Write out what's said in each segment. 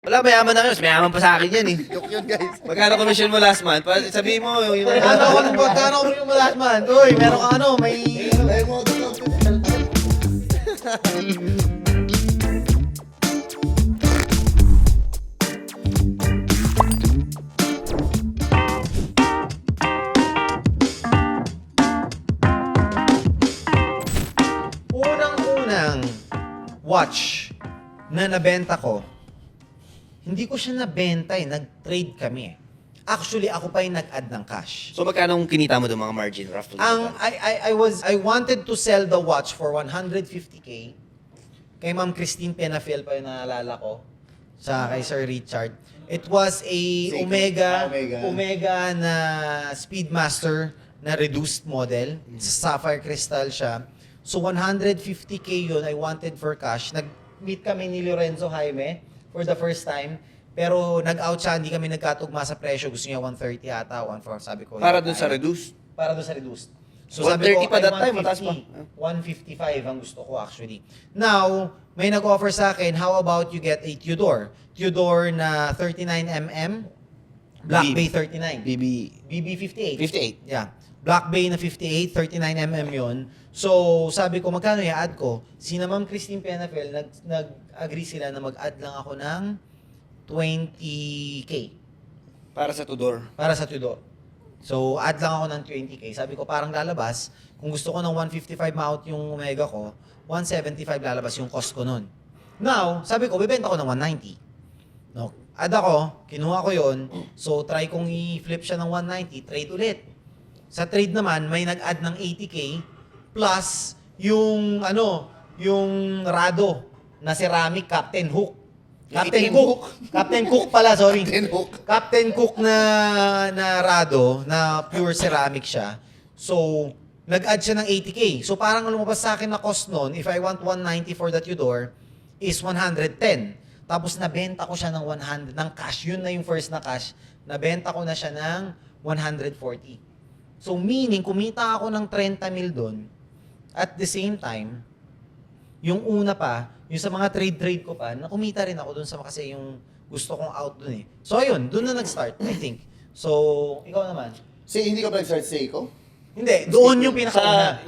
Wala, mayaman na kayo. Mas mayaman pa sa akin yan eh. Joke yun, guys. Magkano commission mo last month? Sabihin mo yung... Magkano ko yung last month? Uy, meron ka ano, may... Ay, mo, Unang-unang watch na nabenta ko, hindi ko siya nabenta eh, nag-trade kami eh. Actually, ako pa yung nag-add ng cash. So magkano ang kinita mo doon mga margin roughly? I wanted to sell the watch for 150K. Kay Ma'am Christine Penafiel pa yung naalala ko. Sa kay Sir Richard. It was a Seiko. Omega, Omega. Omega na Speedmaster na reduced model. Sapphire crystal siya. So 150K yun I wanted for cash. Nag-meet kami ni Lorenzo Jaime for the first time. Pero nag-out siya, hindi kami nagkatugma sa presyo. Gusto niya 130 ata, 140. Sabi ko, Para doon sa reduce? Para doon sa reduced. 130 pa ay that time, mataas pa. 155 ang gusto ko actually. Now, may nag-offer sa akin, how about you get a Tudor? Tudor na 39mm, Black Bay 39. BB... BB 58. 58. Yeah. Black Bay na 58, 39mm yun. So, sabi ko, magkano i-add ko? Sina Ma'am Christine Penafiel, nag-agree sila na mag-add lang ako ng 20K Para sa Tudor. para sa Tudor. So, add lang ako ng 20K. Sabi ko, parang lalabas. Kung gusto ko ng 155 ma-out yung Omega ko, 175 lalabas yung cost ko nun. Now, sabi ko, bibenta ko ng 190. No, add ako, kinuha ko yon. So, try kong i-flip siya ng 190, trade ulit. Sa trade naman, may nag-add ng 80K plus yung, yung Rado na ceramic Captain Hook. Captain Cook. Captain Cook pala, sorry. Captain Hook. Captain Cook na Rado, na pure ceramic siya. So, nag-add siya ng 80K. So, parang lumabas sa akin na cost nun, if I want 190 for the Tudor, is 110. Tapos, nabenta ko siya ng 100, ng cash. Yun na yung first na cash. Nabenta ko na siya ng 140. So, meaning, kumita ako ng 30 mil doon. At the same time, yung una pa, yung sa mga trade ko pa, nakumita rin ako dun sa kasi yung gusto kong out dun eh. So ayun, dun na nag-start, I think. So, ikaw naman. Hindi ka ba nag-start Seiko? Hindi, doon yung pinakauna.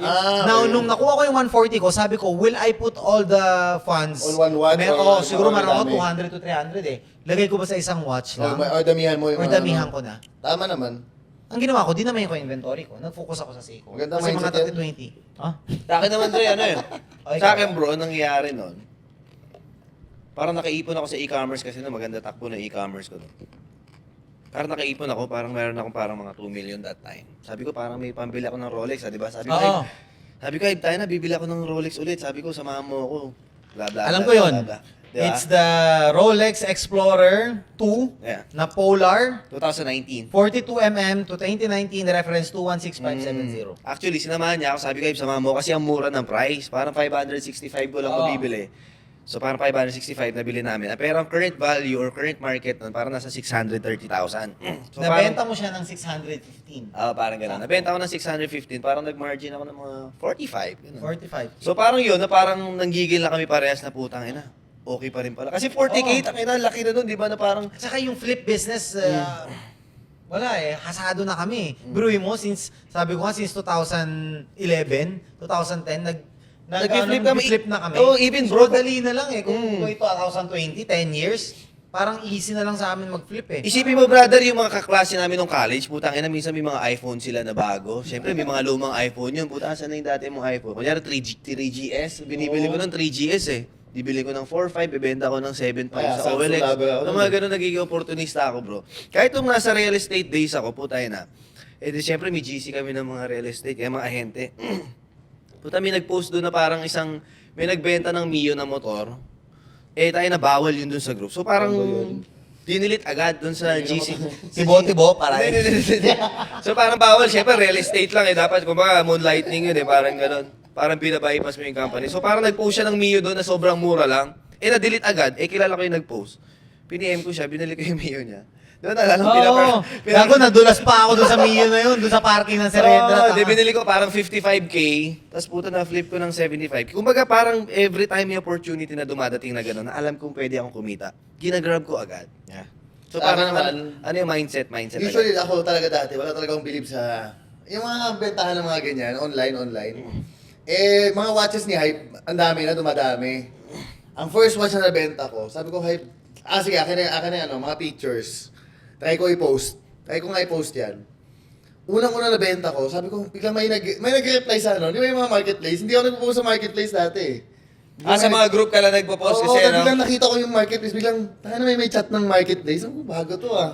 Now, okay. nung nakuha ko yung 140 ko, sabi ko, will I put all the funds? On one watch or siguro meron madami? ako 200 to 300 eh. Lagay ko ba sa isang watch lang? Or damihan mo yung Or damihan ko na? Tama naman. Ang ginawa ko, dinamayin ko yung inventory ko. Nag-focus ako sa Seiko. Maganda Kasi mga mindset yan. 30-20. Ah? Sa akin naman, Dre, ano yun? Ay, Sa ikaw. akin, bro, ang nangyayari nun, parang nakaipon ako sa e-commerce kasi na maganda takbo ng e-commerce ko. Parang nakaipon ako, parang meron akong parang mga 2 million that time. Sabi ko, parang may pambili ako ng Rolex, di ba? Sabi ko, Oo. Hype, tayo na, bibili ako ng Rolex ulit. Sabi ko, samahan mo ako. Bla, bla, Alam bla, ko yun. bla, bla, bla. Diba? It's the Rolex Explorer 2 Yeah. na Polar 2019. 42mm to 2019 reference 216570. Actually, sinamahan niya ako. Sabi ko, samahan mo kasi ang mura ng price. Parang 565 ko lang Oo. ko bibili. So, parang 565 nabili namin. Pero ang current value or current market nun, parang nasa 630,000. So, Nabenta mo siya ng 615. Parang gano'n. Nabenta ko ng 615, parang nag-margin ako ng mga 45. Ganun. 45. So, parang yun, na parang nanggigil na kami parehas na putang ina. Okay pa rin pala. Kasi 40K, tangina, laki na nun, di ba? Na parang, Saka yung flip business, wala eh, hasado na kami. Biruin mo, sabi ko nga, since 2011, 2010, Nag-flip kami. flip na kami. Oh, even bro. So, dali na lang eh. Kung ito 2020, 10 years, parang easy na lang sa amin mag-flip eh. isipin mo, brother, yung mga kaklase namin nung college, putang ina, minsan may mga iPhone sila na bago. Siyempre, may mga lumang iPhone yun. Putang, saan na yung dati mong iPhone? Kunyari, 3GS. Binibili ko ng 3GS eh. Bibili ko ng 4.5, bibenta ko ng 7.5 Kaya, sa OLX. sabi ako Yung mga ganun, nagiging opportunista ako, bro. Kahit nung nasa real estate days ako, putay na. Eh, di syempre, may GC kami ng mga real estate, kaya mga ahente. Puta, may nag-post doon na parang may nagbenta ng Mio na motor. Eh, tayo na bawal yun doon sa group. So, parang, dinilit agad doon sa GC. Tibo-tibo, para Hindi. So, parang bawal. Syempre, real estate lang eh. Dapat, kumbaga, moonlighting yun eh. Parang ganun. Parang binabypass mo yung company. So, parang nag-post siya ng Mio doon na sobrang mura lang. Eh, na-delete agad. Eh, kilala ko yung nag-post. Pini-M ko siya, binalik ko yung Mio niya. Doon, alam mo, Oo. Gago, nadulas pa ako doon sa Mio na yun, doon sa parking ng Serendra. Oo, di binili ko parang 55K, tapos puto na flip ko ng 75K. Kumbaga parang every time may opportunity na dumadating na gano'n, na alam kong pwede akong kumita, ginagrab ko agad. Yeah. So Tama parang naman. ano yung mindset Usually agad. ako talaga dati, wala talaga akong believe sa yung mga bentahan ng mga ganyan, online. Eh, mga watches ni Hype, ang dami na, dumadami. Ang first watch na nabenta ko, sabi ko, Hype, sige, akin na ano, mga pictures. Try ko i-post. Try ko nga i-post yan. Unang-una nabenta ko, sabi ko, biglang may nag-reply sa ano, di ba yung mga marketplace? Hindi ako nagpo-post sa marketplace dati. Sa mga group ka lang nagpo-post Oo, kasi, biglang no? nakita ko yung marketplace, biglang, may chat ng marketplace. Ako, bago to ah.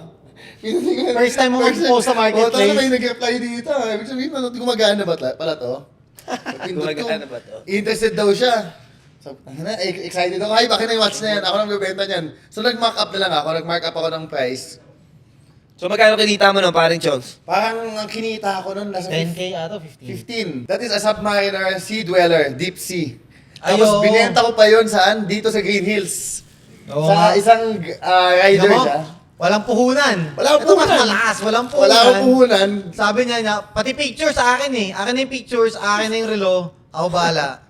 First time mo mag-post sa marketplace. Oo, may nag-reply dito. Ibig sabihin, gumagana ba pala to? Pindot ko, Gumagana ba to? interested daw siya. So, excited ako. Ay, bakit na yung watch na yan? Ako nang bibenta niyan. So, nag-mark up na lang ako. Nag-mark up ako ng price. So magkano kinita mo nun, paring Chons? Parang ang kinita ko nun, nasa 10K ato, 15. 15. That is a Submariner Sea Dweller, Deep Sea. Ay, Tapos oo. binenta ko pa yun saan? Dito sa Green Hills. Oo Sa nga. isang rider Alam mo, siya. walang puhunan. Walang Ito mas puhunan. malakas, walang puhunan. Wala akong puhunan. Sabi niya, pati pictures sa akin eh. Akin na yung pictures, akin na yung relo. Ako bahala.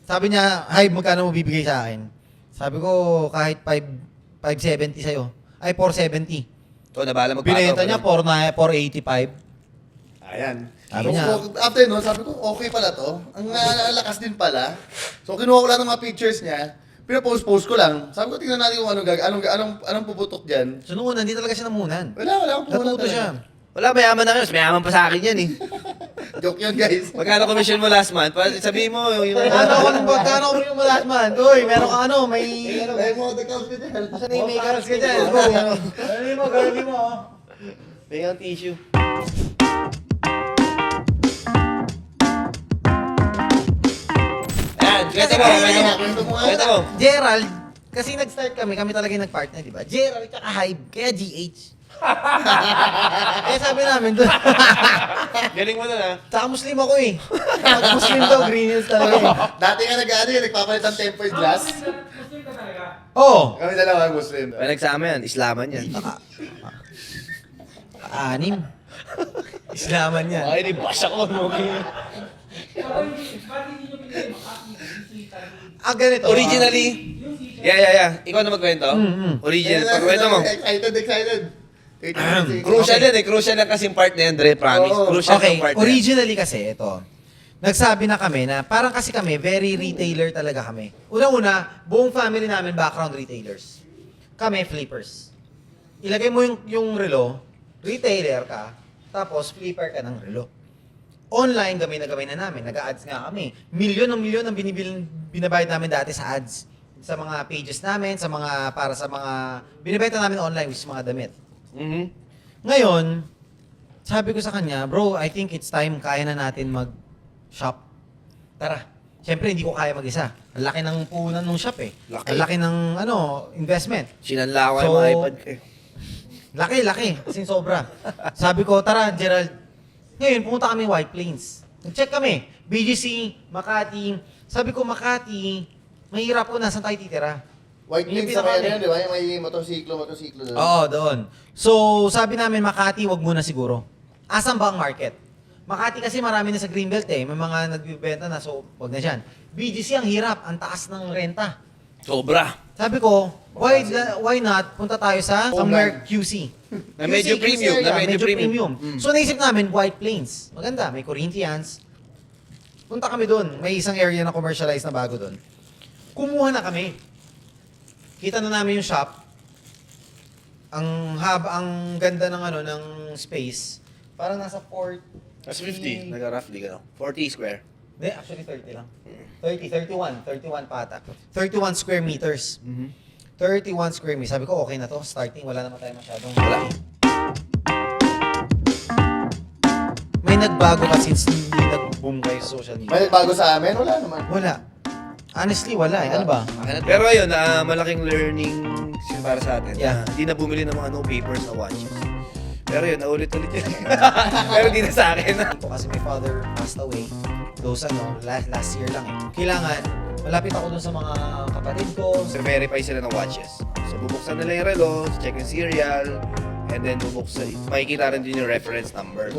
Sabi niya, "Hay, magkano mo bibigay sa akin?" Sabi ko, kahit 570 sa'yo. Ay, 470. So, nabala Binenta niya, 485. Ayan. Sabi niya. So, after nun, sabi ko, okay pala to. Ang lakas din pala. So, kinuha ko lang ng mga pictures niya. Pinapost-post ko lang. Sabi ko, tingnan natin kung anong puputok dyan. So noon, hindi talaga siya namunan. Wala akong puhunan Natuto siya. Wala, mayaman na kayo. Mas mayaman pa sa akin yan eh. Joke yun, guys. Magkano commission mo last month? Sabihin mo, yung... Magkano ko yung last month? Uy, meron ka may... May mga accounts ka dyan. Asan na yung makeups ka dyan? Galing mo. May ang tissue. Ayan, kwento mo, kwento mo. Kwento mo. Gerald, kasi nag-start kami talaga yung nag-partner, di ba? Gerald tsaka Hybe, kaya GH. Kaya sabi namin doon. Galing mo na na. Tsaka Muslim ako eh. Pag Muslim daw, Green Hills talaga eh. Dati nga nagpapalit ng tempered glass. Oo. Kami dalawa Muslim. Pag nagsama yan, Islaman yan. Anim. Islaman yan. Ay, di bash ako. Ganito. Originally, yeah. Ikaw na magkwento? Original, pagkwento mo. Excited. Crucial yan eh. Crucial lang kasing part na yan, Dre, promise. Oo. Crucial Okay, yung part na yan. originally kasi ito. Nagsabi na kami na parang kasi kami, very retailer talaga kami. Una-una, buong family namin background retailers. Kami flippers. Ilagay mo yung relo, retailer ka, tapos flipper ka ng relo. Online, gamay na namin. Nag-ads nga kami. Milyon ang binabayad namin dati sa ads. Sa mga pages namin, para sa mga, binibenta namin online, which is mga damit. Mhm. Ngayon, sabi ko sa kanya, bro, I think it's time, kaya na natin mag-shop. Tara. Siyempre, hindi ko kaya mag-isa. Ang laki ng puhunan ng shop eh. Laki. Ang laki ng investment. Sinanla ko yung So, mga iPad ko eh. Laki. Kasi sobra. Sabi ko, tara, Gerald. Ngayon, pumunta kami White Plains. Nag-check kami. BGC, Makati. Sabi ko, Makati, mahirap po, nasan tayo titira? White Yung Plains sa kanya pinaka- yun, di ba? Yung may motorsiklo doon. Oo, doon. So, sabi namin, Makati, wag muna siguro. Asan ba ang market? Makati kasi marami na sa Greenbelt eh. May mga nagbibenta na, so wag na dyan. BGC, ang hirap. Ang taas ng renta. Sobra. Sabi ko, why not punta tayo sa somewhere QC? Na medyo QC premium, area, na medyo premium. So, naisip namin, White Plains. Maganda, may Corinthians. Punta kami doon. May isang area na commercialized na bago doon. Kumuha na kami. Kita na namin yung shop. Ang ganda ng ng space. Parang nasa 40. That's 50. Nag-roughly ka 40 square. Hindi, actually 30 lang. 31 pata. 31 square meters. 31 square meters. Sabi ko, okay na to. Starting, wala naman tayo masyadong Wala. May nagbago ka since hindi nag-boom kayo sa social media? May bago sa amin? Wala naman. Wala. Honestly, wala eh. Ano ba? Pero ayun, malaking learning para sa atin. Yeah. Hindi na bumili ng mga no papers na watches. Pero yun, naulit-ulit yun. Pero hindi na sa akin. Kasi my father passed away. Those last year lang eh. Kailangan, malapit ako dun sa mga kapatid ko. So, verify sila ng watches. So, bubuksan nila yung relo, check yung serial, and then makikita rin din yung reference number.